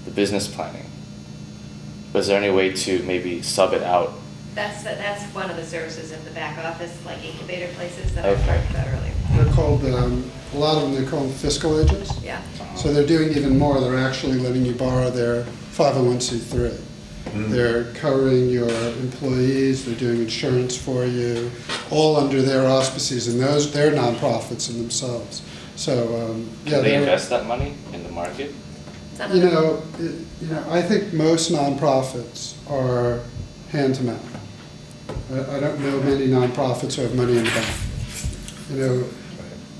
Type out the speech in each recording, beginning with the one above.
the business planning. But is there any way to maybe sub it out? That's one of the services in the back office, like incubator places that I Okay. talked about earlier. They're called, a lot of them, they're called fiscal agents. Yeah. So they're doing even more. They're actually letting you borrow their 501c3. They're covering your employees, they're doing insurance for you, all under their auspices, and they're nonprofits in themselves. So, yeah. Can they invest that money in the market? You know, I think most nonprofits are hand-to-mouth. I don't know many nonprofits who have money in the bank. You know,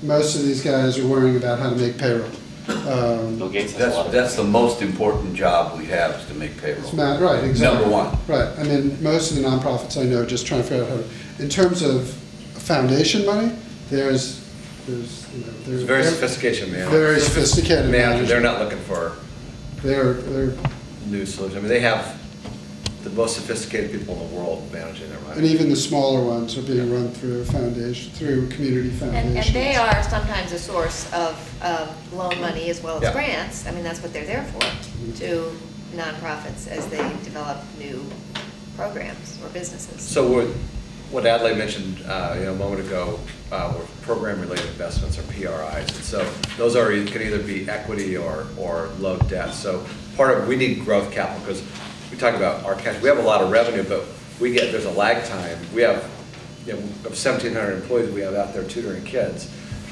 most of these guys are worrying about how to make payroll. Bill Gates has a lot of That's the most important job we have, is to make payroll. Right, exactly. Number one. Right. I mean, most of the nonprofits I know are just trying to figure out how to. In terms of foundation money, there's It's very sophisticated, man. Very sophisticated man. They're not looking for they're new solutions. I mean, they have the most sophisticated people in the world managing their money. and even the smaller ones are being run through foundation, through community foundations. And they are sometimes a source of loan money as well as Yeah. grants. I mean, that's what they're there for, to nonprofits as they develop new programs or businesses. So what Adelaide mentioned a moment ago were program-related investments, or PRIs. And so those can either be equity or low debt. So we need growth capital, because we talk about our cash. We have a lot of revenue, but there's a lag time. We have, of 1,700 employees we have out there tutoring kids,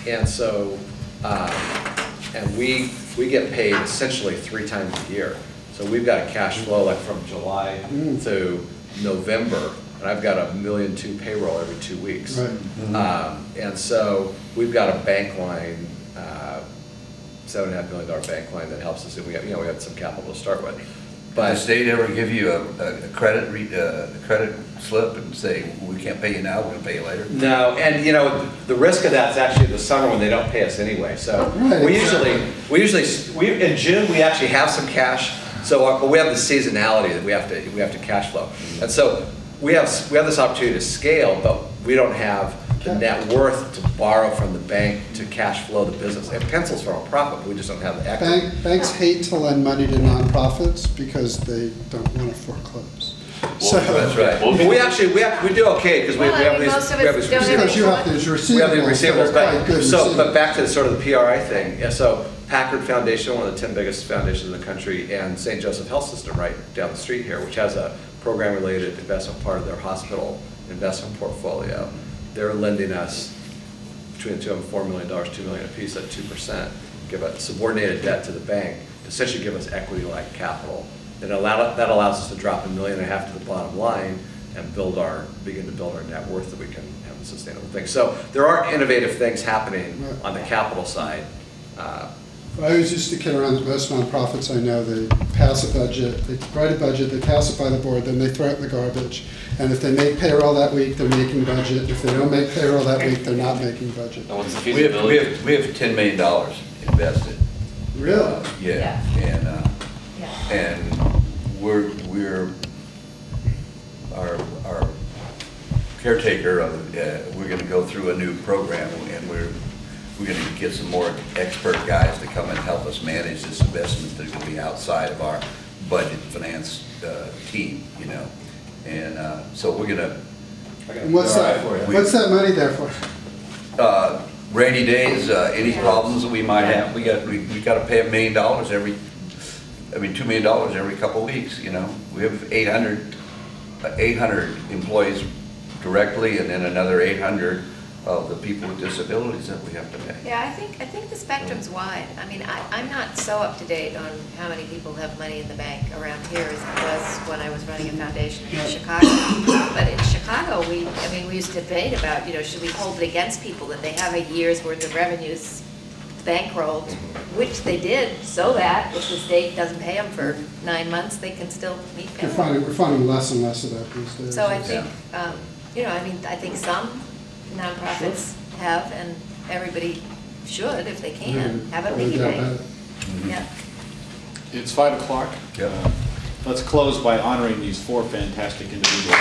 and so and we get paid essentially 3 times a year. So we've got a cash flow like from July to November, and I've got $1.2 million payroll every 2 weeks. Right. And so we've got a bank line, $7.5 million bank line that helps us. And we had some capital to start with. But does the state ever give you a credit slip and say, we can't pay you now, we're going to pay you later? No, and the risk of that is actually the summer when they don't pay us anyway. So Right, we usually in June we actually have some cash. So but we have the seasonality that we have to cash flow, and so we have this opportunity to scale, but we don't have the net worth to borrow from the bank to cash flow the business. It pencils for a profit, but we just don't have the equity. Banks hate to lend money to nonprofits because they don't want to foreclose. So That's right. Well, we do okay because we have these because you have these receivables. We have the receivables, that are quite good but back to sort of the PRI thing. Yeah, so Packard Foundation, one of the 10 biggest foundations in the country, and St. Joseph Health System right down the street here, which has a program-related investment part of their hospital investment portfolio. They're lending us between $2 and $4 million, $2 million apiece at 2%, give a subordinated debt to the bank, to essentially give us equity-like capital. And that allows us to drop $1.5 million to the bottom line and begin to build our net worth that we can have a sustainable thing. So there are innovative things happening on the capital side. I always used to kid around that most nonprofits I know, they pass a budget, they write a budget, they pass it by the board, then they throw it in the garbage. And if they make payroll that week, they're making budget. If they don't make payroll that week, they're not making budget. And what's the We feasibility? have $10 million invested. Really? Yeah. And our caretaker we're going to go through a new program, and we're going to get some more expert guys to come and help us manage this investment that can be outside of our budget finance team, and so we're going to. And what's that money there for? Rainy days, any problems that we might have, we got to pay $1 million $2 million every couple of weeks. We have 800 employees directly, and then another 800 of the people with disabilities that we have to pay. Yeah, I think the spectrum's wide. I mean, I'm not so up to date on how many people have money in the bank around here as I was when I was running a foundation in Chicago. But in Chicago, we used to debate about, should we hold it against people that they have a year's worth of revenues bankrolled, which they did, so that if the state doesn't pay them for 9 months, they can still meet payment. We're finding less and less of that these days. So I think, I think some nonprofits have, and everybody should, if they can, have a piggy bank. Yeah. It's 5 o'clock. Yeah. Let's close by honoring these 4 fantastic individuals.